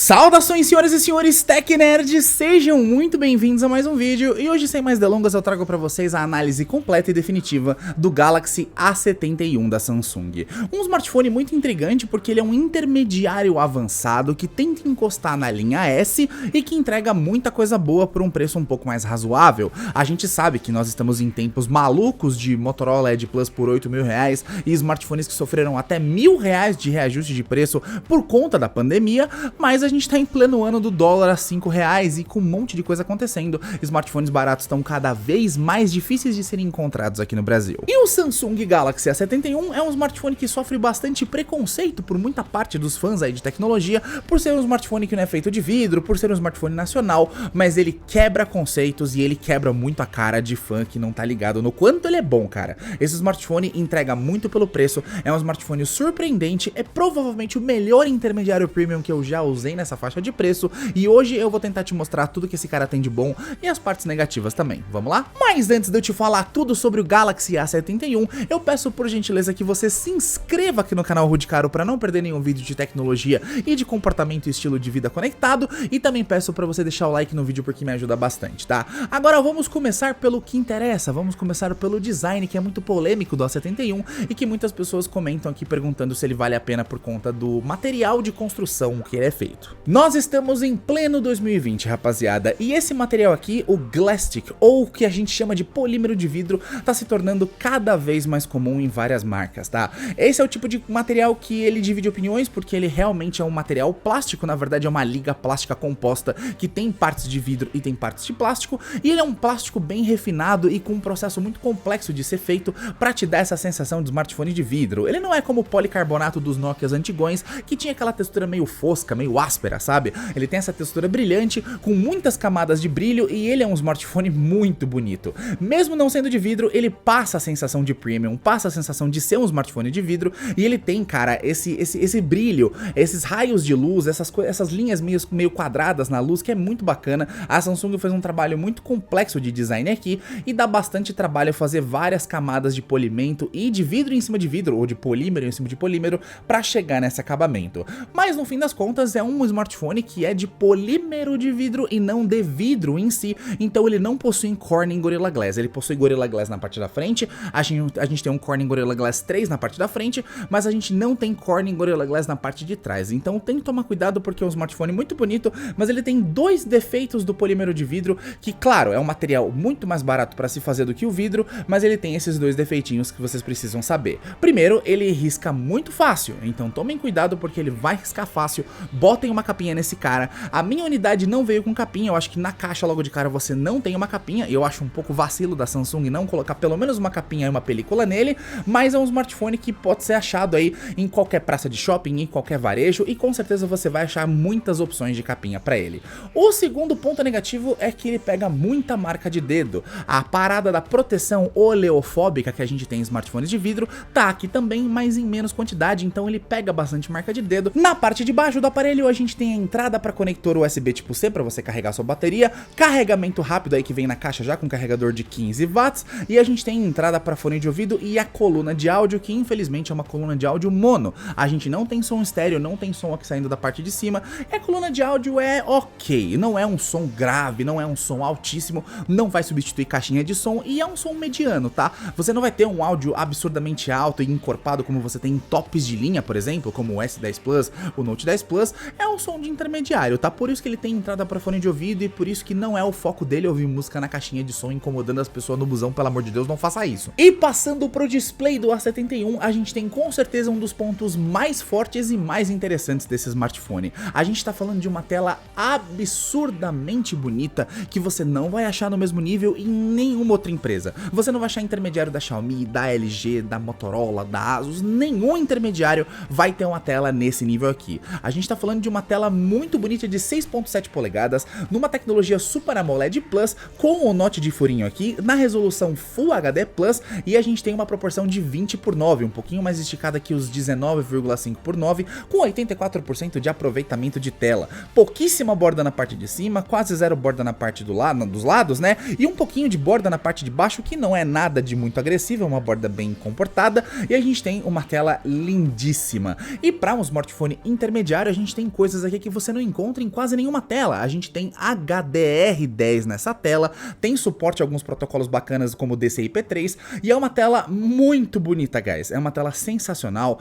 Saudações, senhoras e senhores Tech Nerds, sejam muito bem-vindos a mais um vídeo. E hoje, sem mais delongas, eu trago pra vocês a análise completa e definitiva do Galaxy A71 da Samsung. Um smartphone muito intrigante porque ele é um intermediário avançado que tenta encostar na linha S e que entrega muita coisa boa por um preço um pouco mais razoável. A gente sabe que nós estamos em tempos malucos de Motorola Edge Plus por R$8.000 e smartphones que sofreram até R$1.000 de reajuste de preço por conta da pandemia, mas a gente tá em pleno ano do dólar a R$5 e com um monte de coisa acontecendo, smartphones baratos estão cada vez mais difíceis de serem encontrados aqui no Brasil. E o Samsung Galaxy A71 é um smartphone que sofre bastante preconceito por muita parte dos fãs aí de tecnologia, por ser um smartphone que não é feito de vidro, por ser um smartphone nacional, mas ele quebra conceitos e ele quebra muito a cara de fã que não tá ligado no quanto ele é bom, cara. Esse smartphone entrega muito pelo preço, é um smartphone surpreendente, é provavelmente o melhor intermediário premium que eu já usei nessa faixa de preço, e hoje eu vou tentar te mostrar tudo que esse cara tem de bom e as partes negativas também, vamos lá? Mas antes de eu te falar tudo sobre o Galaxy A71, eu peço por gentileza que você se inscreva aqui no canal Rudicaro para não perder nenhum vídeo de tecnologia e de comportamento e estilo de vida conectado, e também peço para você deixar o like no vídeo porque me ajuda bastante, tá? Agora vamos começar pelo que interessa, vamos começar pelo design, que é muito polêmico do A71 e que muitas pessoas comentam aqui perguntando se ele vale a pena por conta do material de construção que ele é feito. Nós estamos em pleno 2020, rapaziada, e esse material aqui, o Glastic, ou o que a gente chama de polímero de vidro, tá se tornando cada vez mais comum em várias marcas, tá? Esse é o tipo de material que ele divide opiniões, porque ele realmente é um material plástico, na verdade é uma liga plástica composta que tem partes de vidro e tem partes de plástico, e ele é um plástico bem refinado e com um processo muito complexo de ser feito pra te dar essa sensação de smartphone de vidro. Ele não é como o policarbonato dos Nokias antigões, que tinha aquela textura meio fosca, meio áspera, sabe? Ele tem essa textura brilhante, com muitas camadas de brilho, e ele é um smartphone muito bonito. Mesmo não sendo de vidro, ele passa a sensação de premium, passa a sensação de ser um smartphone de vidro, e ele tem, cara, esse brilho, esses raios de luz, essas linhas meio quadradas na luz, que é muito bacana. A Samsung fez um trabalho muito complexo de design aqui, e dá bastante trabalho fazer várias camadas de polimento e de vidro em cima de vidro, ou de polímero em cima de polímero, pra chegar nesse acabamento. Mas no fim das contas é um smartphone que é de polímero de vidro e não de vidro em si, então ele não possui Corning Gorilla Glass. Ele possui Gorilla Glass na parte da frente, a gente tem um Corning Gorilla Glass 3 na parte da frente, mas a gente não tem Corning Gorilla Glass na parte de trás, então tem que tomar cuidado porque é um smartphone muito bonito, mas ele tem dois defeitos do polímero de vidro, que claro, é um material muito mais barato para se fazer do que o vidro, mas ele tem esses dois defeitinhos que vocês precisam saber. Primeiro, ele risca muito fácil, então tomem cuidado porque ele vai riscar fácil, botem uma capinha nesse cara. A minha unidade não veio com capinha, eu acho que na caixa logo de cara você não tem uma capinha, eu acho um pouco vacilo da Samsung não colocar pelo menos uma capinha e uma película nele, mas é um smartphone que pode ser achado aí em qualquer praça de shopping, em qualquer varejo, e com certeza você vai achar muitas opções de capinha pra ele. O segundo ponto negativo é que ele pega muita marca de dedo. A parada da proteção oleofóbica que a gente tem em smartphones de vidro tá aqui também, mas em menos quantidade, então ele pega bastante marca de dedo. Na parte de baixo do aparelho a gente tem a entrada para conector USB tipo C para você carregar sua bateria, carregamento rápido aí que vem na caixa já com carregador de 15 watts, e a gente tem entrada para fone de ouvido e a coluna de áudio, que infelizmente é uma coluna de áudio mono. A gente não tem som estéreo, não tem som aqui saindo da parte de cima, e a coluna de áudio é ok, não é um som grave, não é um som altíssimo, não vai substituir caixinha de som, e é um som mediano, tá? Você não vai ter um áudio absurdamente alto e encorpado como você tem em tops de linha, por exemplo, como o S10 Plus, o Note 10 Plus, é um som de intermediário, tá? Por isso que ele tem entrada para fone de ouvido e por isso que não é o foco dele ouvir música na caixinha de som incomodando as pessoas no busão, pelo amor de Deus, não faça isso. E passando pro display do A71, a gente tem com certeza um dos pontos mais fortes e mais interessantes desse smartphone. A gente tá falando de uma tela absurdamente bonita que você não vai achar no mesmo nível em nenhuma outra empresa. Você não vai achar intermediário da Xiaomi, da LG, da Motorola, da Asus, nenhum intermediário vai ter uma tela nesse nível aqui. A gente tá falando de uma tela muito bonita de 6.7 polegadas, numa tecnologia Super AMOLED Plus, com o note de furinho aqui, na resolução Full HD Plus, e a gente tem uma proporção de 20:9, um pouquinho mais esticada que os 19,5:9, com 84% de aproveitamento de tela. Pouquíssima borda na parte de cima, quase zero borda na parte dos lados, né? E um pouquinho de borda na parte de baixo, que não é nada de muito agressivo, é uma borda bem comportada, e a gente tem uma tela lindíssima. E para um smartphone intermediário, a gente tem coisas coisas aqui que você não encontra em quase nenhuma tela. A gente tem HDR10 nessa tela, tem suporte a alguns protocolos bacanas como DCI-P3 e é uma tela muito bonita, guys. É uma tela sensacional.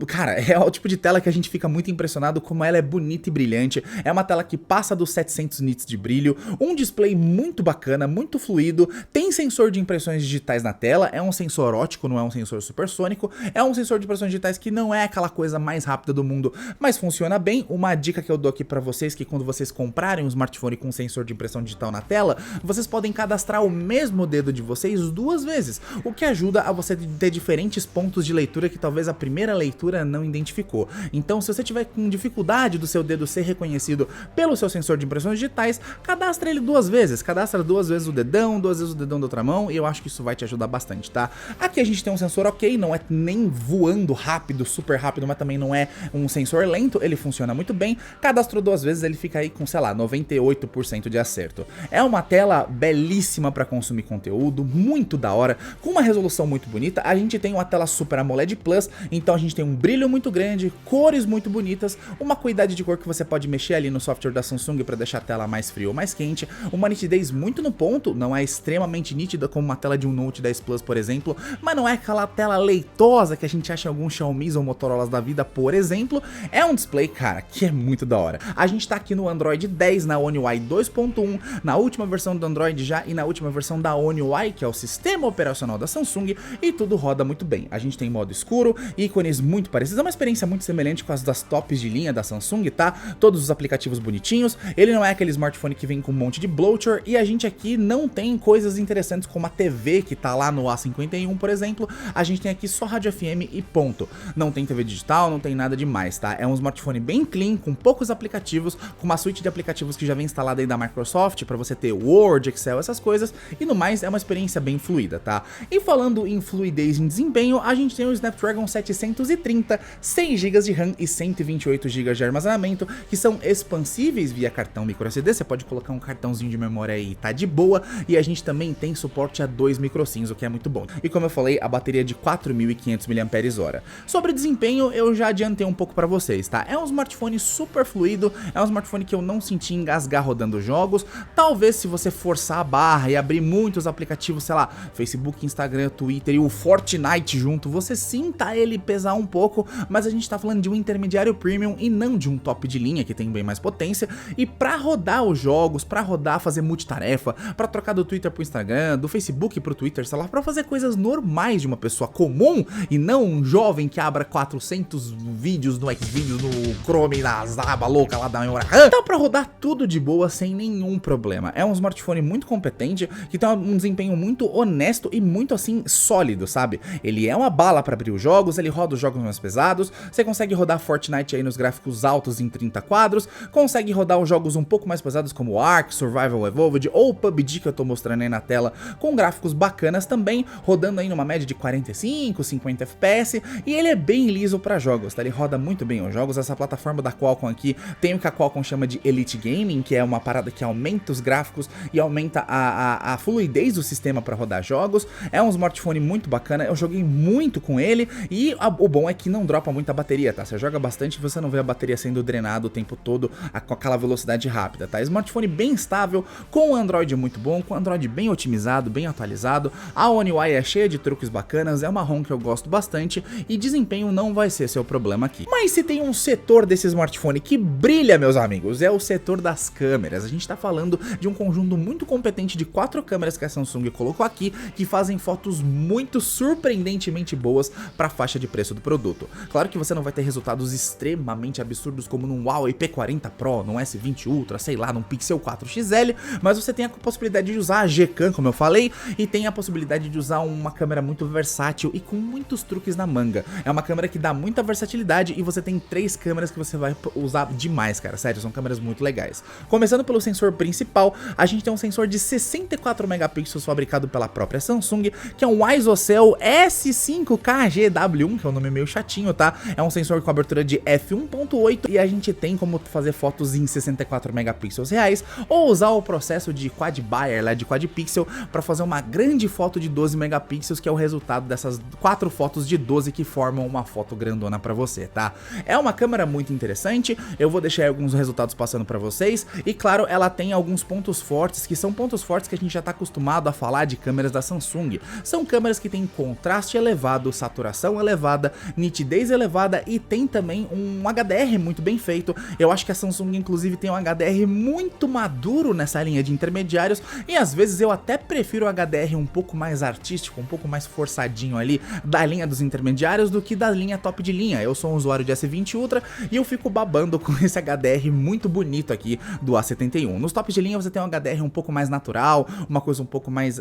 Cara, é o tipo de tela que a gente fica muito impressionado como ela é bonita e brilhante. É uma tela que passa dos 700 nits de brilho, um display muito bacana, muito fluido, tem sensor de impressões digitais na tela, é um sensor óptico, não é um sensor supersônico, é um sensor de impressões digitais que não é aquela coisa mais rápida do mundo, mas funciona bem. Uma dica que eu dou aqui pra vocês, que quando vocês comprarem um smartphone com sensor de impressão digital na tela, vocês podem cadastrar o mesmo dedo de vocês 2 vezes, o que ajuda a você ter diferentes pontos de leitura que talvez a primeira leitura não identificou. Então, se você tiver com dificuldade do seu dedo ser reconhecido pelo seu sensor de impressões digitais, cadastra ele 2 vezes, cadastra 2 vezes o dedão, 2 vezes o dedão da outra mão, e eu acho que isso vai te ajudar bastante, tá? Aqui a gente tem um sensor ok, não é nem voando rápido, super rápido, mas também não é um sensor lento, ele funciona muito bem, cadastrou 2 vezes, ele fica aí com, sei lá, 98% de acerto. É uma tela belíssima para consumir conteúdo, muito da hora, com uma resolução muito bonita. A gente tem uma tela Super AMOLED Plus, então a gente tem um brilho muito grande, cores muito bonitas, uma qualidade de cor que você pode mexer ali no software da Samsung para deixar a tela mais fria ou mais quente, uma nitidez muito no ponto, não é extremamente nítida como uma tela de um Note 10 Plus, por exemplo, mas não é aquela tela leitosa que a gente acha em alguns Xiaomi ou Motorolas da vida, por exemplo. É um display, cara, que é muito da hora. A gente tá aqui no Android 10, na One UI 2.1, na última versão do Android já e na última versão da One UI, que é o sistema operacional da Samsung, e tudo roda muito bem. A gente tem modo escuro, ícones muito parecidos, é uma experiência muito semelhante com as das tops de linha da Samsung, tá? Todos os aplicativos bonitinhos, ele não é aquele smartphone que vem com um monte de bloatware, e a gente aqui não tem coisas interessantes como a TV que tá lá no A51, por exemplo. A gente tem aqui só rádio FM e ponto. Não tem TV digital, não tem nada demais, tá? É um smartphone bem clean, com poucos aplicativos, com uma suite de aplicativos que já vem instalada aí da Microsoft, pra você ter Word, Excel, essas coisas, e no mais é uma experiência bem fluida, tá? E falando em fluidez em desempenho, a gente tem o Snapdragon 730, 6 GB de RAM e 128 GB de armazenamento, que são expansíveis via cartão microSD, você pode colocar um cartãozinho de memória aí, tá de boa, e a gente também tem suporte a 2 microsims, o que é muito bom. E como eu falei, a bateria de 4.500 mAh. Sobre desempenho, eu já adiantei um pouco pra vocês, tá? É um smartphone super fluido, é um smartphone que eu não senti engasgar rodando jogos. Talvez se você forçar a barra e abrir muitos aplicativos, sei lá, Facebook, Instagram, Twitter e o Fortnite junto, você sinta ele pesar um pouco, mas a gente tá falando de um intermediário premium e não de um top de linha que tem bem mais potência. E pra rodar os jogos, pra rodar, fazer multitarefa, pra trocar do Twitter pro Instagram, do Facebook pro Twitter, sei lá, pra fazer coisas normais de uma pessoa comum e não um jovem que abra 400 vídeos no Xvideos, no Chrome, na aba louca lá da memória RAM, dá pra rodar tudo de boa sem nenhum problema. É um smartphone muito competente, que tem um desempenho muito honesto e muito assim sólido, sabe? Ele é uma bala pra abrir os jogos, ele roda os jogos mais pesados, você consegue rodar Fortnite aí nos gráficos altos em 30 quadros, consegue rodar os jogos um pouco mais pesados como Ark, Survival Evolved ou PUBG que eu tô mostrando aí na tela, com gráficos bacanas também, rodando aí numa média de 45, 50 FPS, e ele é bem liso para jogos, tá? Ele roda muito bem os jogos. Essa plataforma da Qualcomm aqui tem o que a Qualcomm chama de Elite Gaming, que é uma parada que aumenta os gráficos e aumenta a fluidez do sistema para rodar jogos. É um smartphone muito bacana, eu joguei muito com ele e o bom é que não dropa muita bateria, tá? Você joga bastante e você não vê a bateria sendo drenada o tempo todo com aquela velocidade rápida, tá? Smartphone bem estável, com Android muito bom, com Android bem otimizado, bem atualizado. A One UI é cheia de truques bacanas, é uma ROM que eu gosto bastante e desempenho não vai ser seu problema aqui. Mas se tem um setor desse smartphone que brilha, meus amigos, é o setor das câmeras. A gente tá falando de um conjunto muito competente de 4 câmeras que a Samsung colocou aqui, que fazem fotos muito surpreendentemente boas para a faixa de preço do produto. Claro que você não vai ter resultados extremamente absurdos como num Huawei P40 Pro, num S20 Ultra, sei lá, num Pixel 4 XL, mas você tem a possibilidade de usar a Gcam, como eu falei, e tem a possibilidade de usar uma câmera muito versátil e com muitos truques na manga. É uma câmera que dá muita versatilidade e você tem 3 câmeras que você vai usar demais, cara, sério, são câmeras muito legais. Começando pelo sensor principal, a gente tem um sensor de 64 megapixels fabricado pela própria Samsung, que é um ISOCELL S5KGW1, que é um nome meio chatinho, tá? É um sensor com abertura de f1.8 e a gente tem como fazer fotos em 64 megapixels reais ou usar o processo de Quad Bayer, lá de Quad Pixel, para fazer uma grande foto de 12 megapixels, que é o resultado dessas 4 fotos de 12 que formam uma foto grandona para você, tá? É uma câmera muito interessante, lente, eu vou deixar alguns resultados passando pra vocês, e claro, ela tem alguns pontos fortes, que são pontos fortes que a gente já tá acostumado a falar de câmeras da Samsung. São câmeras que tem contraste elevado, saturação elevada, nitidez elevada e tem também um HDR muito bem feito. Eu acho que a Samsung inclusive tem um HDR muito maduro nessa linha de intermediários, e às vezes eu até prefiro o HDR um pouco mais artístico, um pouco mais forçadinho ali da linha dos intermediários do que da linha top de linha. Eu sou um usuário de S20 Ultra e eu fico babando com esse HDR muito bonito aqui do A71. Nos tops de linha você tem um HDR um pouco mais natural, uma coisa um pouco mais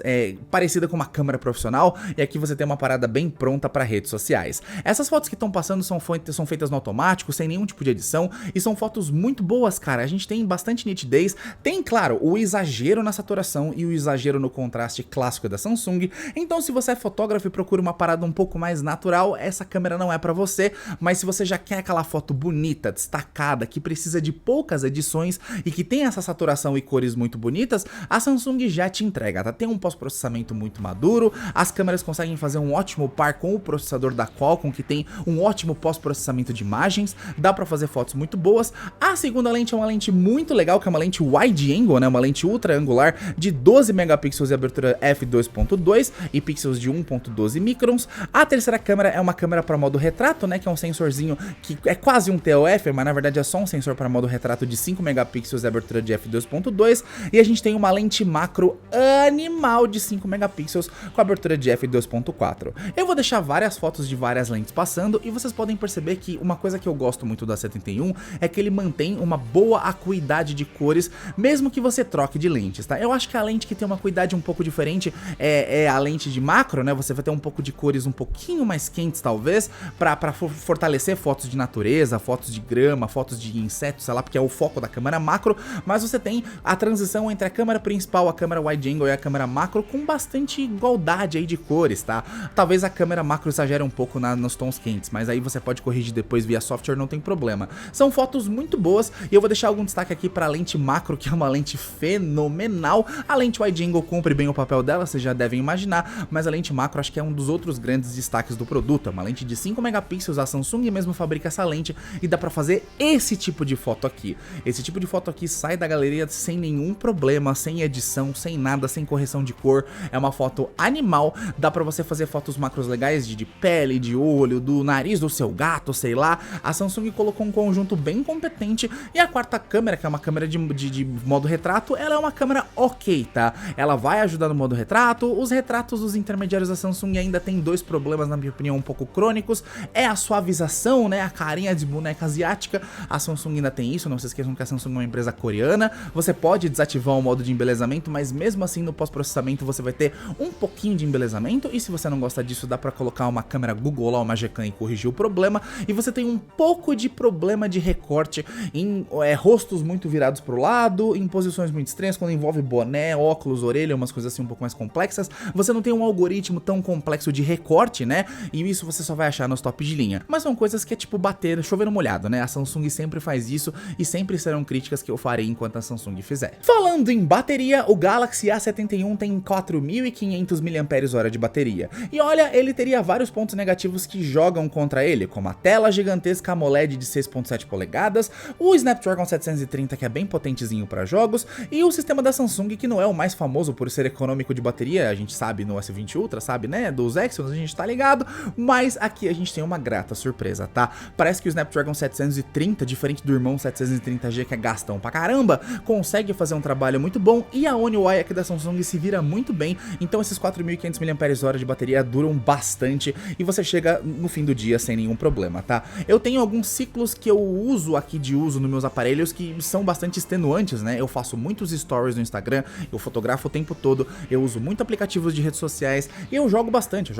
parecida com uma câmera profissional, e aqui você tem uma parada bem pronta para redes sociais. Essas fotos que estão passando são feitas no automático, sem nenhum tipo de edição, e são fotos muito boas, cara. A gente tem bastante nitidez, tem, claro, o exagero na saturação e o exagero no contraste clássico da Samsung. Então se você é fotógrafo e procura uma parada um pouco mais natural, essa câmera não é pra você, mas se você já quer aquela foto bonita, destacada, que precisa de poucas edições e que tem essa saturação e cores muito bonitas, a Samsung já te entrega, tá? Tem um pós-processamento muito maduro, as câmeras conseguem fazer um ótimo par com o processador da Qualcomm, que tem um ótimo pós-processamento de imagens, dá pra fazer fotos muito boas. A segunda lente é uma lente muito legal, que é uma lente wide angle, né? Uma lente ultra angular de 12 megapixels e abertura f2.2 e pixels de 1.12 microns. A terceira câmera é uma câmera para modo retrato, né? Que é um sensorzinho que é quase um TOF, mas na verdade é só um sensor para modo retrato de 5 megapixels e abertura de f2.2. E a gente tem uma lente macro animal de 5 megapixels com abertura de f2.4. Eu vou deixar várias fotos de várias lentes passando e vocês podem perceber que uma coisa que eu gosto muito da 71 é que ele mantém uma boa acuidade de cores, mesmo que você troque de lentes, tá? Eu acho que a lente que tem uma acuidade um pouco diferente é a lente de macro, né? Você vai ter um pouco de cores um pouquinho mais quentes, talvez, pra fortalecer fotos de natureza, fotos de grama, fotos de insetos, sei lá, porque é o foco da câmera macro, mas você tem a transição entre a câmera principal, a câmera wide angle e a câmera macro com bastante igualdade aí de cores, tá? Talvez a câmera macro exagere um pouco nos tons quentes, mas aí você pode corrigir depois via software, não tem problema. São fotos muito boas e eu vou deixar algum destaque aqui pra lente macro, que é uma lente fenomenal. A lente wide angle cumpre bem o papel dela, vocês já devem imaginar, mas a lente macro acho que é um dos outros grandes destaques do produto. É uma lente de 5 megapixels, a Samsung mesmo fabrica essa lente e dá pra fazer esse tipo de foto aqui. Esse tipo de foto aqui sai da galeria sem nenhum problema, sem edição, sem nada, sem correção de cor. É uma foto animal, dá pra você fazer fotos macros legais de pele, de olho, do nariz do seu gato, sei lá. A Samsung colocou um conjunto bem competente. E a quarta câmera, que é uma câmera de modo retrato, ela é uma câmera ok, tá? Ela vai ajudar no modo retrato. Os retratos dos intermediários da Samsung ainda tem dois problemas, na minha opinião, um pouco crônicos. É a suavização, né? A carinha de boneca asiática. A Samsung ainda tem isso, não se esqueçam que a Samsung é uma empresa coreana. Você pode desativar o modo de embelezamento, mas mesmo assim no pós-processamento você vai ter um pouquinho de embelezamento. E se você não gosta disso, dá pra colocar uma câmera Google lá, uma Gcam, e corrigir o problema. E você tem um pouco de problema de recorte em rostos muito virados pro lado, em posições muito estranhas, quando envolve boné, óculos, orelha, umas coisas assim um pouco mais complexas. Você não tem um algoritmo tão complexo de recorte, né? E isso você só vai achar nos top de linha. Mas são coisas que é tipo bater, chover no molhado, né? A Samsung sempre faz isso e sempre serão críticas que eu farei enquanto a Samsung fizer. Falando em bateria, o Galaxy A71 tem 4.500 mAh de bateria. E olha, ele teria vários pontos negativos que jogam contra ele, como a tela gigantesca AMOLED de 6.7 polegadas, o Snapdragon 730 que é bem potentezinho para jogos, e o sistema da Samsung que não é o mais famoso por ser econômico de bateria, a gente sabe no S20 Ultra, sabe, né, dos Exynos, a gente tá ligado, mas aqui a gente tem uma grata surpresa, tá? Parece que o Snapdragon 730, diferente do irmão 730G que é gastão pra caramba, consegue fazer um trabalho muito bom, e a One UI aqui da Samsung se vira muito bem, então esses 4.500 mAh de bateria duram bastante, e você chega no fim do dia sem nenhum problema, tá? Eu tenho alguns ciclos que eu uso aqui de uso nos meus aparelhos que são bastante extenuantes, né? Eu faço muitos stories no Instagram, eu fotografo o tempo todo, eu uso muito aplicativos de redes sociais e eu jogo bastante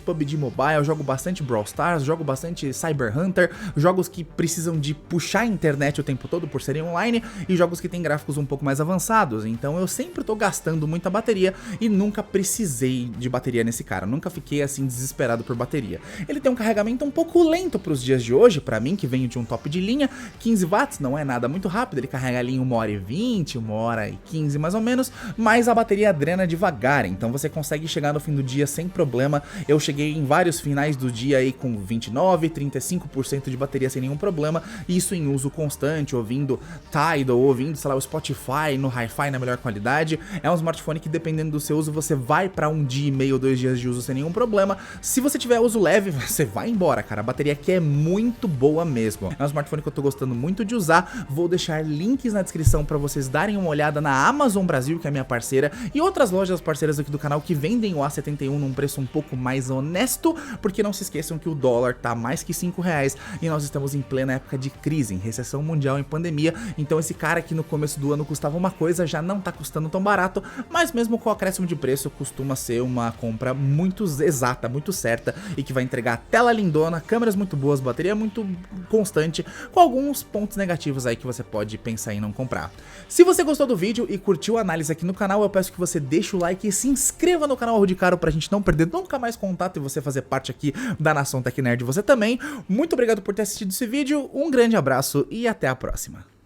PUBG Mobile, eu jogo bastante Brawl Stars, jogo bastante Cyber Hunter, jogos que precisam de puxar a internet o tempo todo por serem online e jogos que tem gráficos um pouco mais avançados, então eu sempre tô gastando muita bateria e nunca precisei de bateria nesse cara, nunca fiquei assim desesperado por bateria. Ele tem um carregamento um pouco lento para os dias de hoje, para mim que venho de um top de linha, 15 watts, não é nada muito rápido, ele carrega ali em 1h20, 1h15 mais ou menos, mas a bateria drena devagar, então você consegue chegar no fim do dia sem problema. Eu cheguei em vários finais do dia aí com 29, 35% de bateria sem nenhum problema, isso em uso constante, ouvindo Tidal, ouvindo, sei lá, o Spotify no Hi-Fi na melhor qualidade. É um smartphone que, dependendo do seu uso, você vai pra 1 dia e meio ou 2 dias de uso sem nenhum problema. Se você tiver uso leve, você vai embora, cara. A bateria aqui é muito boa mesmo. É um smartphone que eu tô gostando muito de usar. Vou deixar links na descrição pra vocês darem uma olhada na Amazon Brasil, que é a minha parceira, e outras lojas parceiras aqui do canal que vendem o A71 num preço um pouco mais honesto, porque não se esqueçam que o dólar tá mais que R$5 e nós estamos em plena época de crise, em recessão mundial, em pandemia. Então esse cara que no começo do ano custava uma coisa já não tá custando tão barato, mas mesmo com o acréscimo de preço costuma ser uma compra muito exata, muito certa, e que vai entregar tela lindona, câmeras muito boas, bateria muito constante, com alguns pontos negativos aí que você pode pensar em não comprar. Se você gostou do vídeo e curtiu a análise aqui no canal, eu peço que você deixe o like e se inscreva no canal de Caro pra gente não perder nunca mais contato e você fazer parte aqui da Nação Tech Nerd você também. Muito obrigado por ter assistido esse vídeo, um grande abraço e até a próxima.